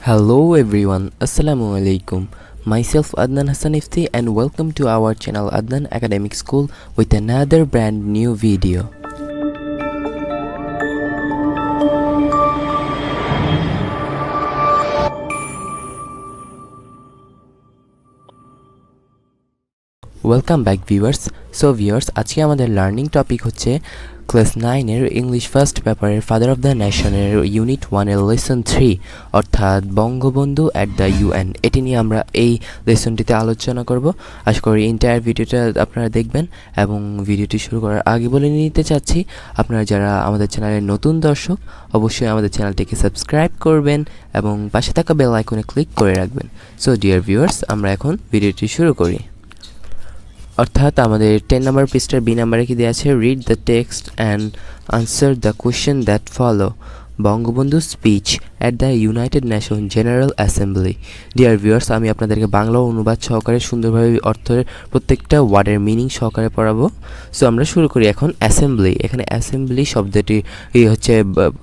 Hello everyone, Assalamu alaikum. Myself Adnan Hasan Efti and welcome to our channel Adnan Academic School with another brand new video. Welcome back viewers. Viewers, আজকে আমাদের learning topic হচ্ছে class 9 এর English first পেপারের father of the নেশনের unit 1 এর lesson 3 অর্থাৎ Bangabandhu at the UN. এটি নিয়ে আমরা এই লেসনটিতে আলোচনা করব। আশা করি এন্টায়ার ভিডিওটা আপনারা দেখবেন এবং ভিডিওটি শুরু করার আগে বলে নিতে চাচ্ছি, আপনারা যারা আমাদের চ্যানেলের নতুন দর্শক অবশ্যই আমাদের চ্যানেলটিকে সাবস্ক্রাইব করবেন এবং পাশে থাকা বেল আইকনে ক্লিক করে রাখবেন। সো ডিয়ার ভিউয়ার্স, আমরা এখন ভিডিওটি শুরু করি। অর্থাৎ আমাদের 10 নম্বর পৃষ্ঠার বি নাম্বারে কি দেওয়া আছে, read the text and answer the question that follow. Bangabandhu speech at the United nation general assembly. Dear viewers, আমি আপনাদেরকে বাংলা অনুবাদ সহকারে সুন্দরভাবে অর্থের প্রত্যেকটা ওয়ার্ডের মিনিং সহকারে পড়াবো। সো আমরা শুরু করি এখন। অ্যাসেম্বলি, এখানে অ্যাসেম্বলি শব্দটি হচ্ছে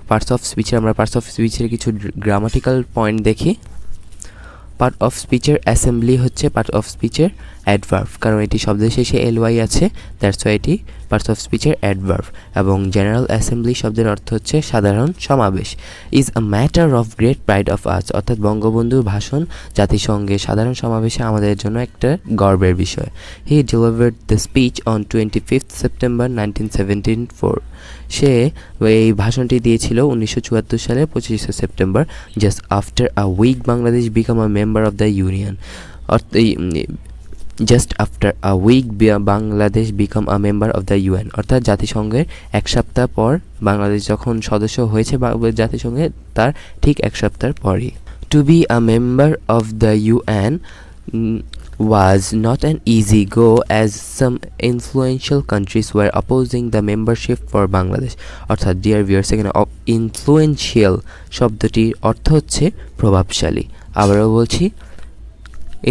পার্টস অফ স্পিচের, আমরা পার্টস অফ স্পিচের কিছু গ্রামাটিক্যাল পয়েন্ট দেখি। পার্ট অফ স্পিচের অ্যাসেম্বলি হচ্ছে পার্ট অফ স্পিচের অ্যাডভার্ব, কারণ এটি শব্দের শেষে এলওয়াই আছে, দ্যাটস ওয়াই এটি পার্টস অফ স্পিচের অ্যাডভার্ব। এবং জেনারেল অ্যাসেম্বলি শব্দের অর্থ হচ্ছে সাধারণ সমাবেশ। Is a matter of great pride of us, অর্থাৎ বঙ্গবন্ধুর ভাষণ জাতিসংঘে সাধারণ সমাবেশে আমাদের জন্য একটা গর্বের বিষয়। He delivered the speech on 25 September 1974। সে এই ভাষণটি দিয়েছিল 1974 সালের 25 September, just after a week Bangladesh became a member of the union. Just after a week Bangladesh became a member of the UN, অর্থাৎ জাতিসংঘের এক সপ্তাহ পর বাংলাদেশ যখন সদস্য হয়েছে জাতিসংঘে, তার ঠিক এক সপ্তাহ পরই। To be a member of the UN was not an easy go as some influential countries were opposing the membership for Bangladesh. অর্থাৎ ডিয়ার ভিউয়ার্স, এখানে ইনফ্লুয়েন্সিয়াল শব্দটির অর্থ হচ্ছে প্রভাবশালী। আবারও বলছি,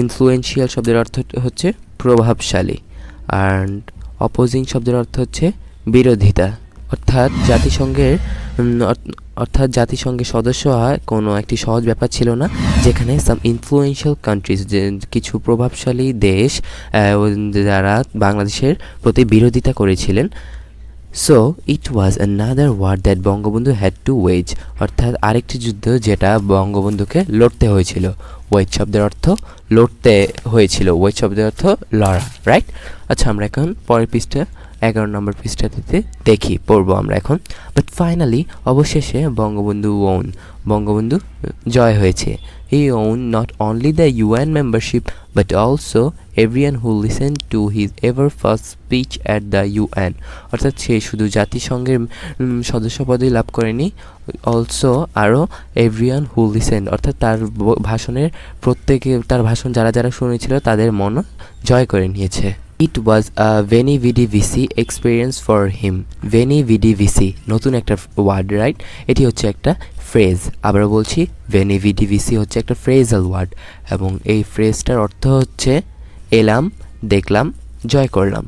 ইনফ্লুয়েন্সিয়াল শব্দের অর্থ হচ্ছে প্রভাবশালী, অ্যান্ড অপোজিং শব্দের অর্থ হচ্ছে বিরোধিতা। অর্থাৎ জাতিসংঘের সদস্য হওয়া কোনো একটি সহজ ব্যাপার ছিল না, যেখানে সাম ইনফ্লুয়েন্সিয়াল কান্ট্রিজ, কিছু প্রভাবশালী দেশ যারা বাংলাদেশের প্রতি বিরোধিতা করেছিলেন। So it was another war that Bangabandhu had to wage, অর্থাৎ আরেকটি যুদ্ধ যেটা বঙ্গবন্ধুকে লড়তে হয়েছিল। ওয়েজ শব্দের অর্থ লড়তে হয়েছিল, ওয়েজ শব্দের অর্থ লড়া, রাইট? আচ্ছা, আমরা এখন পরের পৃষ্ঠা 11 নম্বর পৃষ্ঠাটিতে পড়বো আমরা এখন। বাট ফাইনালি, অবশেষে বঙ্গবন্ধু ওন, বঙ্গবন্ধু জয় হয়েছে। He won not only the UN membership but also everyone who listened to his ever first speech at the UN. অর্থাৎ সে শুধু জাতিসংঘের সদস্যপদই লাভ করেনি, অলসো আরও everyone who listened, অর্থাৎ তার ভাষণের তার ভাষণ যারা যারা শুনেছিল তাদের মন জয় করে নিয়েছে। It was a very VDVC experience for him. Very VDVC নতুন একটা ওয়ার্ড, রাইট? এটি হচ্ছে একটা ফ্রেজ। আবার বলছি, ভেনি ভিডিভিসি হচ্ছে একটা ফ্রেজাল ওয়ার্ড এবং এই ফ্রেজটার অর্থ হচ্ছে এলাম, দেখলাম, জয় করলাম।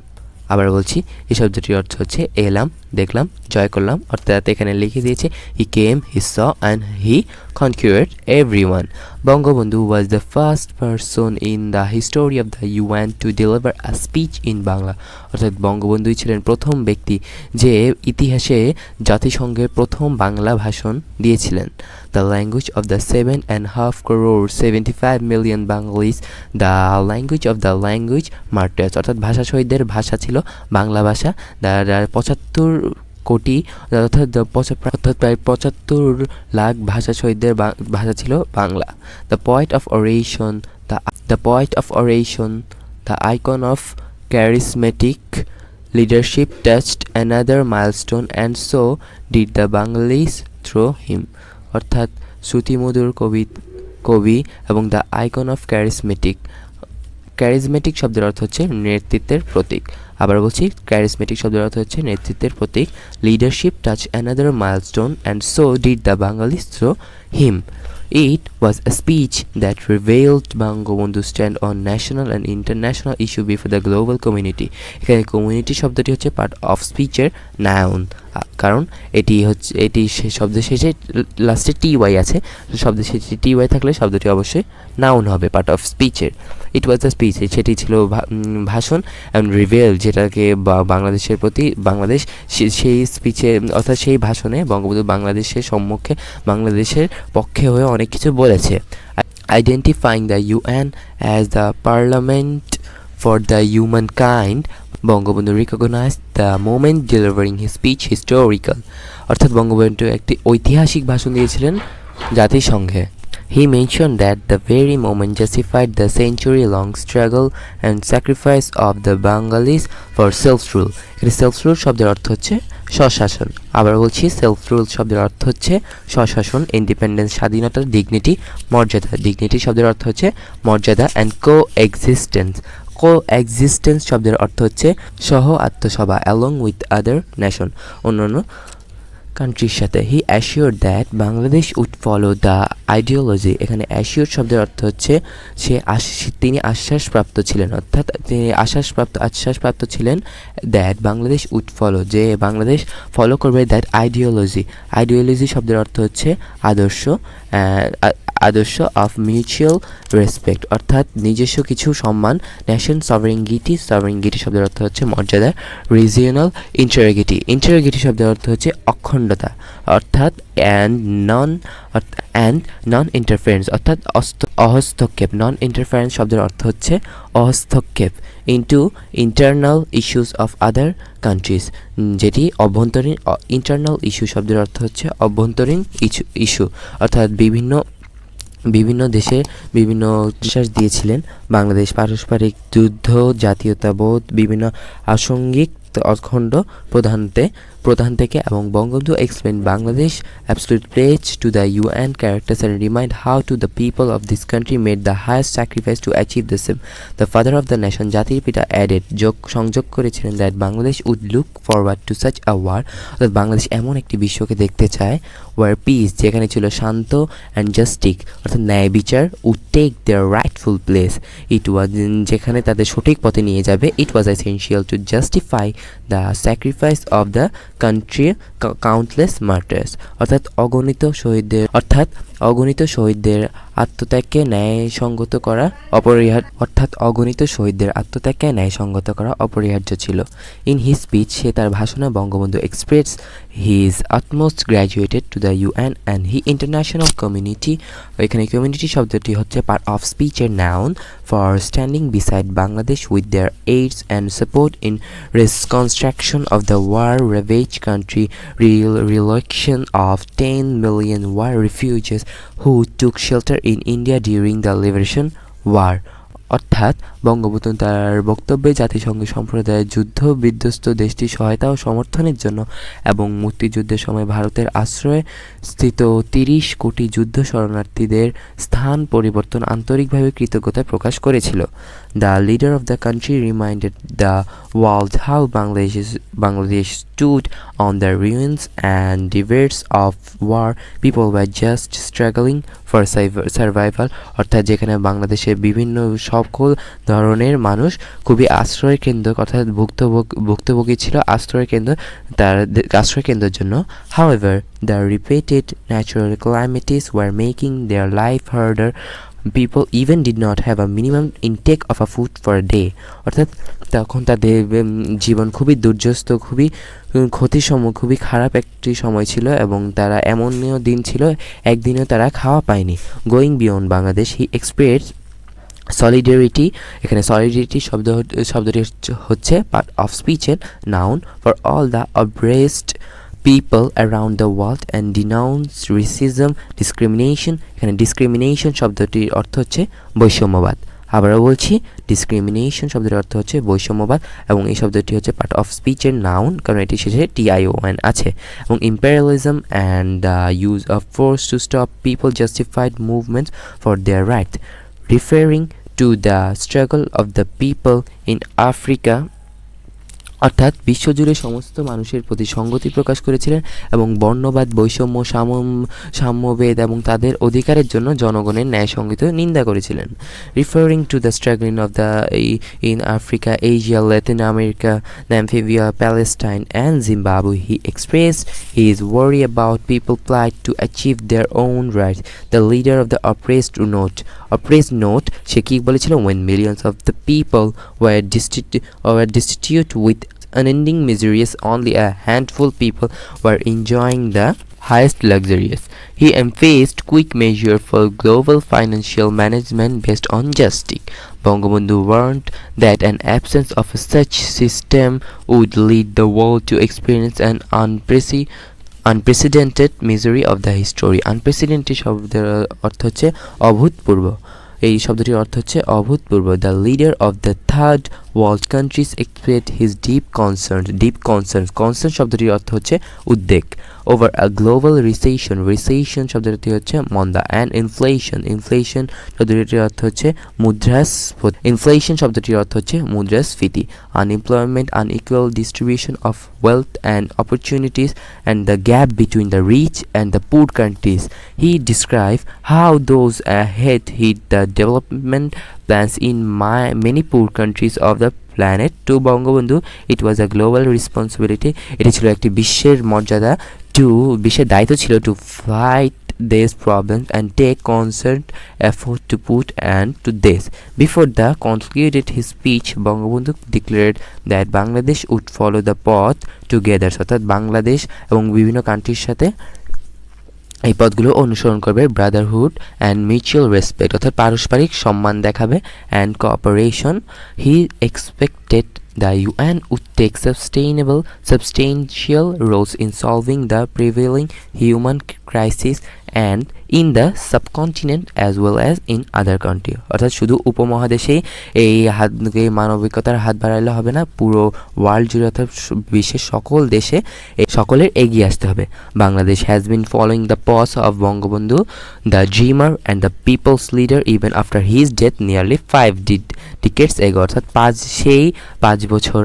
আবার বলছি, এই শব্দটির অর্থ হচ্ছে এলাম, দেখলাম, জয় করলাম। অর্থাৎ এখানে লিখে দিয়েছে he came, he saw and he conquered everyone. Bangabandhu was the first person in the history of the UN to deliver a speech in Bangla. অর্থাৎ বঙ্গবন্ধুই ছিলেন প্রথম ব্যক্তি যে ইতিহাসে জাতিসংঘের প্রথম বাংলা ভাষণ দিয়েছিলেন। The language of the 7.5 crore 75 million Bengalis, the language of the language martyrs, অর্থাৎ ভাষা শহীদদের ভাষা ছিল বাংলা ভাষা। 75 কোটি অর্থাৎ প্রায় 75 লাখ ভাষা শহীদদের ভাষা ছিল Bangla. The point of oration, the icon of charismatic leadership touched another milestone and so did the Bengalis through him. অর্থাৎ শ্রুতিমধুর কবি এবং দ্য আইকন অফ ক্যারিজমেটিক শব্দের অর্থ হচ্ছে নেতৃত্বের প্রতীক। আবার বলছি, ক্যারিজমেটিক শব্দের অর্থ হচ্ছে নেতৃত্বের প্রতীক। Leadership touch another milestone and so did the Bengalis through him. It was a speech that revealed Bangabandhu's stand on national and international issue before the global community. এখানে কমিউনিটি শব্দটি হচ্ছে পার্ট অফ স্পিচের noun. কারণ এটি শব্দের শেষে লাস্টে টি-ওয়াই আছে, শব্দের শেষে টি-ওয়াই থাকলে শব্দটি অবশ্যই নাউন হবে পার্ট অফ স্পিচের। ইট ওয়াজ দ্য স্পিচ, সেটি ছিল ভাষণ, অ্যান্ড রিভেল যেটাকে বাংলাদেশের প্রতি বাংলাদেশ সেই স্পিচে অর্থাৎ সেই ভাষণে বঙ্গবন্ধু বাংলাদেশের সম্মুখে বাংলাদেশের পক্ষে হয়ে অনেক কিছু বলেছে। Identifying the UN as the parliament for the humankind, Bangabandhu recognised the moment delivering his speech historical, অর্থাৎ বঙ্গবন্ধু একটি ঐতিহাসিক ভাষণ দিয়েছিলেন জাতিসংঘে। He mentioned that the very moment justified the century-long struggle and sacrifice of the Bengalis for self-rule. এখানে self-rule শব্দের অর্থ হচ্ছে স্বশাসন। আবার বলছি, self-rule শব্দের অর্থ হচ্ছে স্বশাসন, ইন্ডিপেন্ডেন্স স্বাধীনতার, ডিগনিটি মর্যাদা, ডিগনিটি শব্দের অর্থ হচ্ছে মর্যাদা, অ্যান্ড কোএক্সিস্টেন্স শব্দের অর্থ হচ্ছে সহ আত্মসভা, অ্যালং উইথ আদার নেশন, অন্যান্য কান্ট্রির সাথে। He assured that Bangladesh would follow the ideology, এখানে অ্যাসিওর্ড শব্দের অর্থ হচ্ছে তিনি আশ্বাসপ্রাপ্ত ছিলেন, অর্থাৎ তিনি আশ্বাসপ্রাপ্ত ছিলেন দ্যাট বাংলাদেশ উড ফলো, যে বাংলাদেশ ফলো করবে দ্যাট আইডিওলজি শব্দের অর্থ হচ্ছে আদর্শ অফ মিউচুয়াল রেসপেক্ট, অর্থাৎ নিজস্ব কিছু সম্মান, ন্যাশন সভারেইনিটি শব্দের অর্থ হচ্ছে মর্যাদা, রিজিওনাল ইন্টারিগ্রিটি শব্দের অর্থ হচ্ছে অখণ্ডতা, অর্থাৎ অ্যান্ড নন ইন্টারফারেন্স অর্থাৎ অহস্তক্ষেপ, নন ইন্টারফারেন্স শব্দের অর্থ হচ্ছে অহস্তক্ষেপ, into internal issues of other countries, যেটি অভ্যন্তরীণ, ইন্টারনাল ইস্যু শব্দের অর্থ হচ্ছে অভ্যন্তরীণ ইস্যু, অর্থাৎ বিভিন্ন দেশে বিভিন্ন বিশ্বাস দিয়েছিলেন বাংলাদেশ, পারস্পরিক যুদ্ধ, জাতীয়তাবোধ, বিভিন্ন আসাঙ্গিক অখণ্ড প্রধান থেকে, এবং Bangabandhu explained Bangladesh absolute pledge to the UN characters and remind how to the people of this country made the highest sacrifice to achieve the same. The father of the nation, জাতির পিতা, added, সংযোগ করেছিলেন that Bangladesh would look forward to such a war, অর্থাৎ বাংলাদেশ এমন একটি বিশ্বকে দেখতে চায় where peace, যেখানে ছিল শান্ত, and justice অর্থাৎ ন্যায় বিচার, would take their rightful place, যেখানে তাদের সঠিক পথে নিয়ে যাবে। It was essential to justify the sacrifice of the country countless martyrs, অর্থাৎ অগণিত শহীদদের আত্মত্যাগকে ন্যায়সঙ্গত করা অপরিহার্য ছিল। ইন হিজ স্পিচ, সে তার ভাষণে Bangabandhu express his utmost graduated to the UN and he international community, এখানে কমিউনিটি শব্দটি হচ্ছে পার্ট অফ স্পিচের noun, for standing beside Bangladesh with their aids and support in reconstruction of the war-ravaged country, relocation of 10 million war refugees who took shelter in India during the Liberation War. অর্থাৎ বঙ্গবন্ধু তার বক্তব্যে জাতিসংঘ সম্প্রদায়ের যুদ্ধ বিধ্বস্ত দেশটির সহায়তা ও সমর্থনের জন্য এবং মুক্তিযুদ্ধের সময় ভারতের আশ্রয়ে স্থিত 30 কোটি যুদ্ধ শরণার্থীদের স্থান পরিবর্তন আন্তরিকভাবে কৃতজ্ঞতা প্রকাশ করেছিল। The leader of the country reminded the world how Bangladesh stood on the ruins and deserts of war. People were just struggling for survival, অর্থাৎ যেখানে বাংলাদেশের বিভিন্ন সকল ধরনের মানুষ খুবই আশ্রয় কেন্দ্র অর্থাৎ ভুক্তভোগী ছিল আশ্রয় কেন্দ্রের জন্য। However, the repeated natural calamities were making their life harder. People even did not have a minimum intake of a food for a day, অর্থাৎ তখন তাদের জীবন খুবই দুর্যস্ত, খুবই খুবই খারাপ একটি সময় ছিল এবং তারা এমনও দিন ছিল একদিনও তারা খাওয়া পায়নি। Going beyond Bangladesh, he expressed solidarity, এখানে সলিডারিটি শব্দটি হচ্ছে পার্ট অফ স্পিচের noun, for all the oppressed people around the world and denounce racism, discrimination, এখানে ডিসক্রিমিনেশন শব্দটির অর্থ হচ্ছে বৈষম্যবাদ। আবারও বলছি, ডিসক্রিমিনেশন শব্দের অর্থ হচ্ছে বৈষম্যবাদ এবং এই শব্দটি হচ্ছে পার্ট অফ স্পিচের নাউন, কারণ এটি শেষে TION আছে। এবং imperialism and the use of force to stop people justified movements for their right, referring to the struggle of the people in Africa অর্থাৎ বিশ্বজুড়ে সমস্ত মানুষের প্রতি সংগতি প্রকাশ করেছিলেন এবং বর্ণবাদ, বৈষম্য, সাম্যভেদ এবং তাদের অধিকারের জন্য জনগণের ন্যায়সঙ্গত নিন্দা করেছিলেন। Referring to the struggling of the in Africa, Asia, Latin America, Namibia, Palestine, and Zimbabwe, he expressed his worry about people's plight to achieve their own rights. The leader of the oppressed note, সে কি বলেছিল? When millions of the people were destitute with unending miseries, only a handful people were enjoying the highest luxuries. He emphasized quick measures for global financial management based on justice. Bangabandhu warned that an absence of such system would lead the world to experience an unprecedented misery of the history. Unprecedented শব্দের অর্থ হচ্ছে অভূতপূর্ব। এই শব্দটির অর্থ হচ্ছে অভূতপূর্ব। The leader of the third world countries expressed his deep concern শব্দটির অর্থ হচ্ছে উদ্বেগ ওভার আ গ্লোবাল রিসেশন শব্দটি হচ্ছে মন্দা, অ্যান্ড ইনফ্লেশন শব্দটির অর্থ হচ্ছে মুদ্রাস্ফীতি, unemployment, unequal distribution of wealth and opportunities, and the gap between the rich and the poor countries. He described how those ahead hit the development plans in many poor countries of the planet. To Bangabandhu, it was a global responsibility. এটি ছিল একটি বিশ্বের দায়িত্ব ছিল to fight these problems and take concerned effort to put end to this. Before the concluded his speech, Bangabandhu declared that Bangladesh would follow the path together. অর্থাৎ বাংলাদেশ এবং বিভিন্ন কান্ট্রির সাথে এই পথগুলো অনুসরণ করবে। ব্রাদারহুড অ্যান্ড মিউচুয়াল রেসপেক্ট অর্থাৎ পারস্পরিক সম্মান দেখাবে, and cooperation. He expected the UN would take substantial roles in solving the prevailing human crisis and in the subcontinent as well as in other countries. অর্থাৎ শুধু উপমহাদেশেই এই মানবিকতার হাত বাড়াইলে হবে না, পুরো ওয়ার্ল্ড জুড়ে অর্থাৎ বিশ্বের সকল দেশে সকলের এগিয়ে আসতে হবে। Bangladesh has been following the path of Bangabandhu, the dreamer and the people's leader even after his death nearly 5 decades ago. অর্থাৎ 5 বছর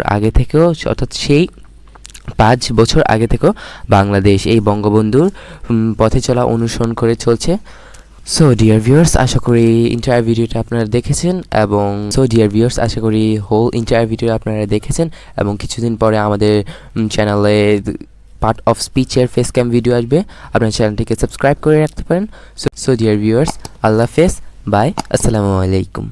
আগে থেকেও বাংলাদেশ এই বঙ্গবন্ধুর পথে চলা অনুসরণ করে চলছে। সো ডিয়ার ভিউয়ার্স, আশা করি ইন্টারভিউ ভিডিওটা আপনারা দেখেছেন এবং কিছুদিন পরে আমাদের চ্যানেলে পার্ট অফ স্পিচের ফেস ক্যাম ভিডিও আসবে। আপনার চ্যানেলটিকে সাবস্ক্রাইব করে রাখতে পারেন। সো ডিয়ার ভিউয়ার্স, আল্লাহ হাফেজ, বাই, আসসালামু আলাইকুম।